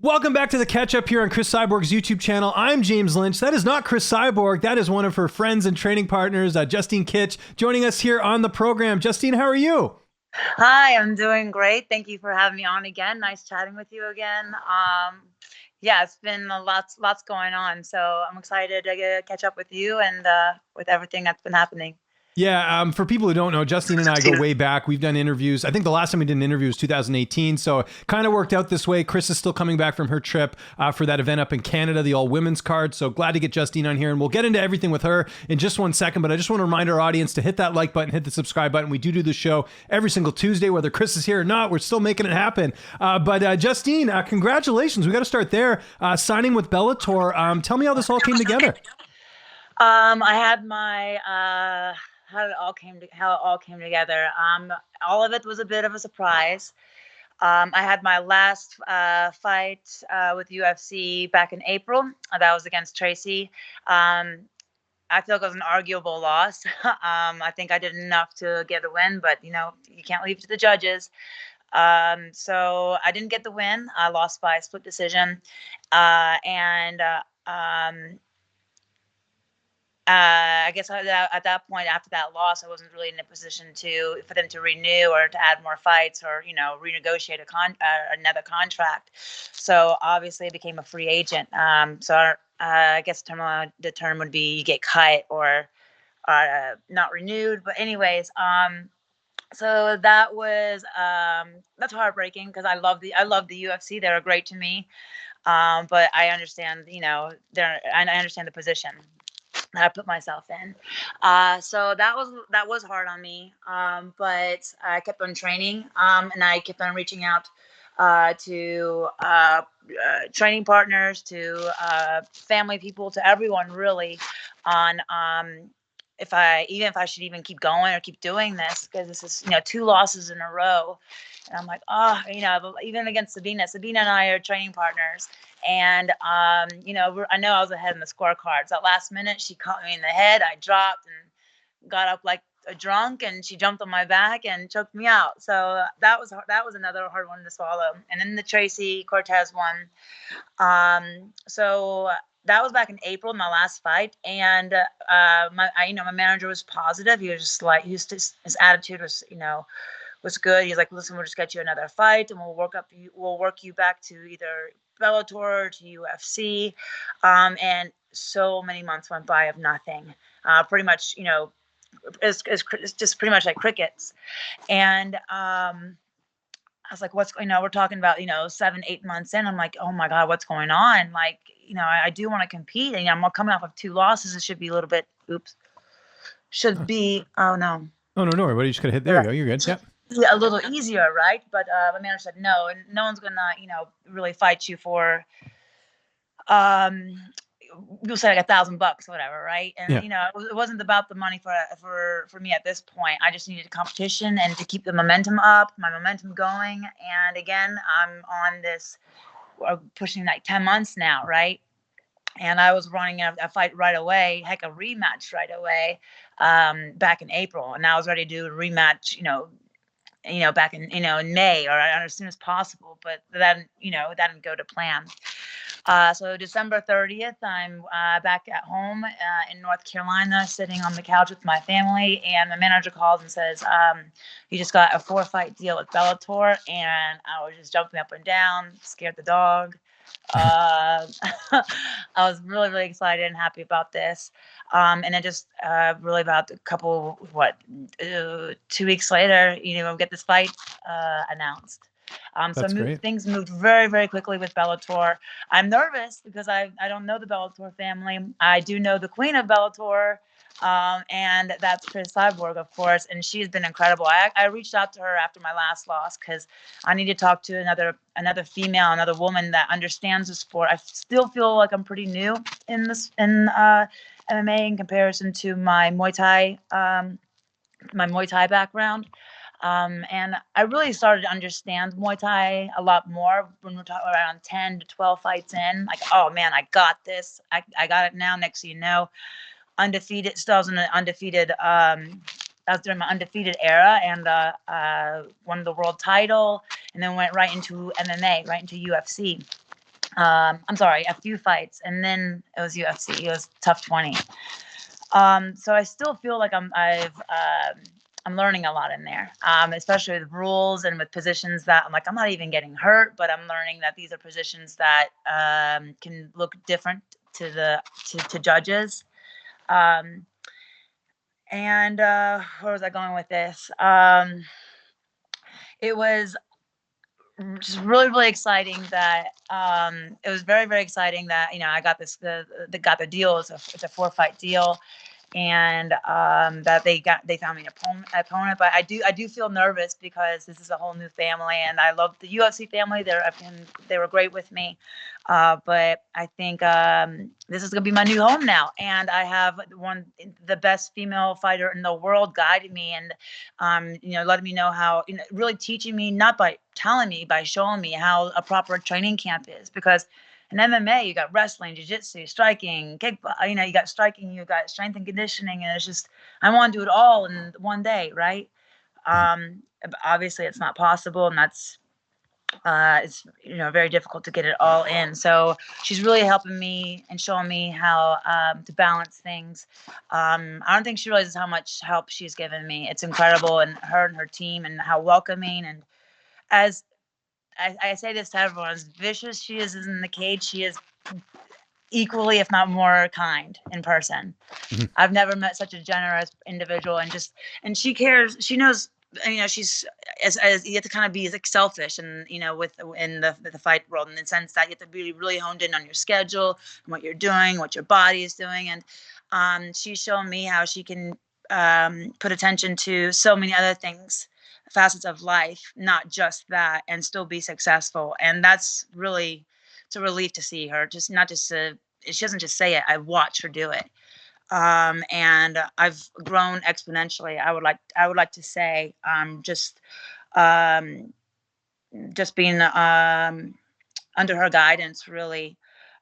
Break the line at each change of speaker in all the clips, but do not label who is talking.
Welcome back to the catch up here on Cris Cyborg's YouTube channel. I'm James Lynch. That is not Cris Cyborg. That is one of her friends and training partners, Justine Kish, joining us here on the program. Justine, how are you?
Hi, I'm doing great. Thank you for having me on again. Nice chatting with you again. Yeah, it's been lots going on, so I'm excited to catch up with you and with everything that's been happening.
Yeah, for people who don't know, Justine and I go way back. We've done interviews. I think the last time we did an interview was 2018, so it kind of worked out this way. Cris is still coming back from her trip for that event up in Canada, the all-women's card, so glad to get Justine on here, and we'll get into everything with her in just 1 second, but I just want to remind our audience to hit that like button, hit the subscribe button. We do the show every single Tuesday, whether Cris is here or not. We're still making it happen. But Justine, congratulations. We got to start there. Signing with Bellator. Tell me how this all came together.
I had my... how it all came together. All of it was a bit of a surprise. I had my last fight with UFC back in April. That was against Tracy. I feel like it was an arguable loss. I think I did enough to get a win, but you can't leave it to the judges. So I didn't get the win. I lost by a split decision, I guess at that point, after that loss, I wasn't really in a position for them to renew or to add more fights or renegotiate another contract. So obviously, I became a free agent. So I guess the term would be you get cut or not renewed. But anyways, so that was that's heartbreaking because I love the UFC. They're great to me. But I understand, I understand the position that I put myself in. So that was hard on me. But I kept on training, and I kept on reaching out to training partners, to family people, to everyone really on if I should even keep going or keep doing this, because this is 2 losses in a row. And I'm like, even against Sabina and I are training partners. And, I know I was ahead in the scorecards. That last minute, she caught me in the head. I dropped and got up like a drunk, and she jumped on my back and choked me out. So that was another hard one to swallow. And then the Tracy Cortez one. So that was back in April, my last fight. And my manager was positive. He was just like, his attitude was, was good. He's like, listen, we'll just get you another fight, and we'll work you back to either Bellator or to UFC. And so many months went by of nothing. Pretty much, it's just pretty much like crickets. And I was like, we're talking about, 7-8 months in. I'm like, oh my God, what's going on? Like, I do want to compete, and I'm coming off of 2 losses. It should be a little bit, oh no.
Oh, no, worry. What, you just gotta hit, there you go. You're good. Yeah.
A little easier, right? But my manager said no, and no one's gonna, really fight you for, you'll say like $1,000 or whatever, right? And
yeah.
It wasn't about the money for me at this point. I just needed competition and to keep the momentum up, my momentum going. And again, I'm on this, pushing like 10 months now, right? And I was running a fight right away, heck, a rematch right away, back in April, and I was ready to do a rematch, back in, in May or as soon as possible, but that didn't go to plan. So December 30th, I'm back at home in North Carolina, sitting on the couch with my family, and the manager calls and says, "You just got a 4-fight deal with Bellator," and I was just jumping up and down, scared the dog. I was really, really excited and happy about this. And then just really about a couple, 2 weeks later, get this fight announced. Things moved very, very quickly with Bellator. I'm nervous because I don't know the Bellator family. I do know the queen of Bellator, and that's Cris Cyborg, of course, and she's been incredible. I reached out to her after my last loss because I need to talk to another female, another woman that understands the sport. I still feel like I'm pretty new in MMA in comparison to my Muay Thai background. And I really started to understand Muay Thai a lot more when we're talking around 10 to 12 fights in. Like, oh man, I got this. I got it now. Next thing you know, undefeated. Still was in an undefeated. That was during my undefeated era, and won the world title, and then went right into MMA, right into UFC. I'm sorry, a few fights, and then it was UFC. It was tough 20. So I still feel like I'm learning a lot in there, especially with rules and with positions that I'm not even getting hurt, but I'm learning that these are positions that can look different to judges. Um, and where was I going with this? It was just really exciting that it was very exciting that I got got the deal. It's a 4-fight deal, and that they found me an opponent. But I do feel nervous because this is a whole new family, and I love the UFC family. They were great with me, but I think this is gonna be my new home now, and I have the best female fighter in the world guiding me, and letting me know how, really teaching me, not by telling me, by showing me how a proper training camp is. Because in MMA, you got wrestling, jiu-jitsu, striking, you got striking, you got strength and conditioning, and it's just, I want to do it all in one day, right? Obviously, it's not possible, and that's it's very difficult to get it all in. So she's really helping me and showing me how to balance things. I don't think she realizes how much help she's given me. It's incredible, and her team, and how welcoming, and as I say this to everyone, as vicious she is in the cage, she is equally, if not more, kind in person.
Mhm.
I've never met such a generous individual, and she cares. She knows, she's as you have to kind of be like selfish, and in the fight world, in the sense that you have to be really honed in on your schedule and what you're doing, what your body is doing, and she's shown me how she can put attention to so many other things, facets of life, not just that, and still be successful. And that's really, it's a relief to see her. Just not just she doesn't just say it. I watch her do it, and I've grown exponentially. I would like to say, um, just being under her guidance, really.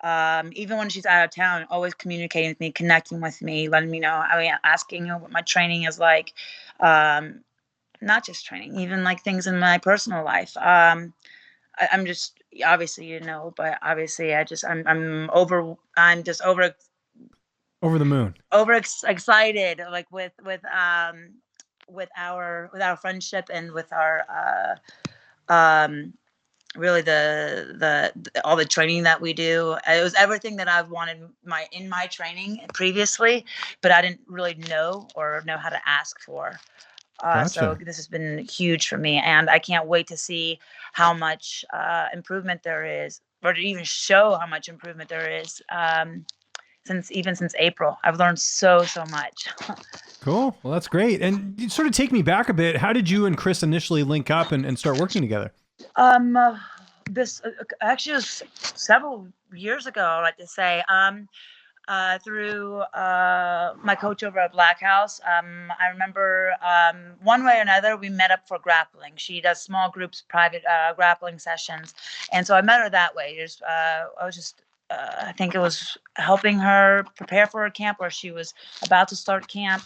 Even when she's out of town, always communicating with me, connecting with me, letting me know. I mean, asking what my training is like. Not just training, even like things in my personal life. I'm just, obviously, but obviously I'm just
Over the moon.
excited, like with our friendship, and with our really the all the training that we do. It was everything that I've wanted in my training previously, but I didn't really know how to ask for. So
Gotcha.
this has been huge for me, and I can't wait to see how much improvement there is, or to even show how much improvement there is. Since April, I've learned so much.
Cool. Well, that's great. And you sort of take me back a bit. How did you and Cris initially link up and start working together?
This actually was several years ago, I like to say. Through my coach over at Black House. I remember one way or another we met up for grappling. She does small groups, private grappling sessions, and so I met her that way. I was just I think it was helping her prepare for her camp, where she was about to start camp.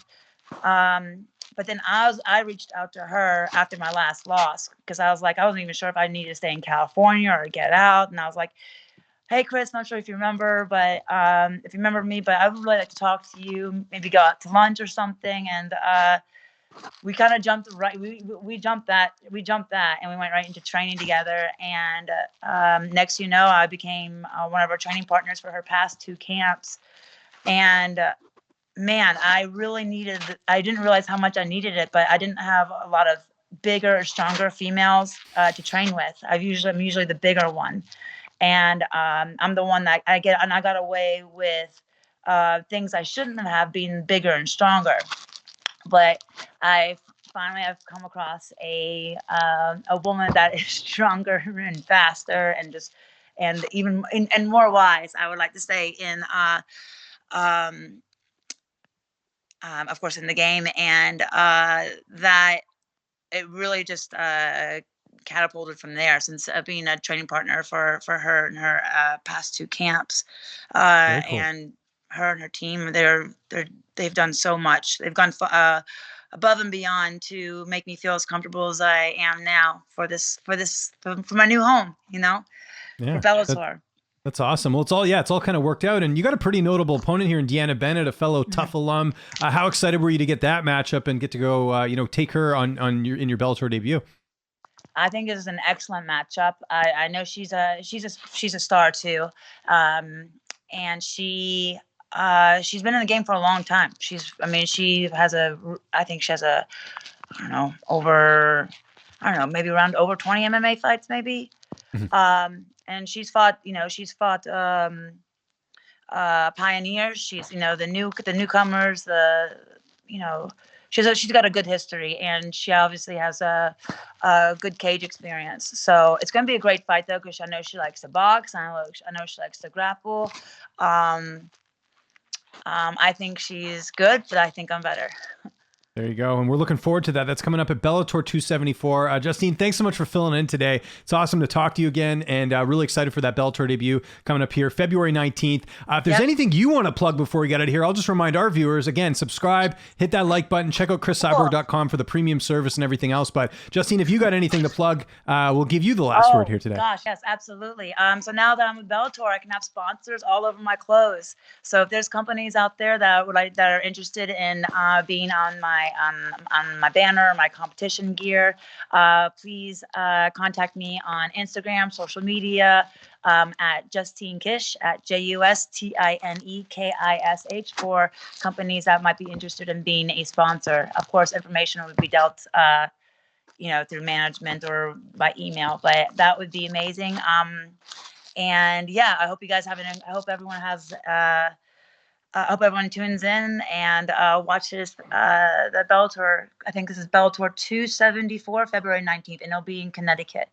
But then I reached out to her after my last loss, because I was like, I wasn't even sure if I needed to stay in California or get out, and I was like, hey, Cris, not sure if you remember, but if you remember me, but I would really like to talk to you, maybe go out to lunch or something. And we kind of jumped right. We jumped that, and we went right into training together. And next, I became one of her training partners for her past 2 camps. And man, I didn't realize how much I needed it, but I didn't have a lot of bigger or stronger females to train with. I'm usually the bigger one. And I'm the one that I got away with things I shouldn't have, been bigger and stronger. But I finally have come across a woman that is stronger and faster, and even and more wise, I would like to say, in um, of course, in the game, and that it really just catapulted from there, since being a training partner for her in her past 2 camps.
Very cool.
And her and her team, they've done so much. They've gone above and beyond to make me feel as comfortable as I am now for my new home, for
Yeah.
Bellator.
That's awesome. Well, it's all kind of worked out, and you got a pretty notable opponent here in Deanna Bennett, a fellow tough alum. How excited were you to get that matchup and get to go, take her in your Bellator debut?
I think this is an excellent matchup. I know she's a star too, and she's been in the game for a long time. She has maybe around over 20 MMA fights, maybe. And she's fought pioneers. She's the newcomers. She's got a good history, and she obviously has a good cage experience. So it's going to be a great fight, though, because I know she likes to box. I know she likes to grapple. I think she's good, but I think I'm better.
There you go. And we're looking forward to that. That's coming up at Bellator 274. Justine, thanks so much for filling in today. It's awesome to talk to you again, and really excited for that Bellator debut coming up here February 19th. If there's anything you want to plug before we get out of here, I'll just remind our viewers, again, subscribe, hit that like button, check out CrisCyborg.com for the premium service and everything else. But Justine, if you got anything to plug, we'll give you the last word here today.
Gosh, yes, absolutely. So now that I'm with Bellator, I can have sponsors all over my clothes. So if there's companies out there that are interested in being on my banner, my competition gear, please contact me on Instagram, social media, at Justine Kish, at JUSTINEKISH, for companies that might be interested in being a sponsor. Of course, information would be dealt through management or by email, but that would be amazing. And yeah, I hope you guys I hope everyone has I hope everyone tunes in and watches the Bellator. I think this is Bellator 274, February 19th, and it'll be in Connecticut.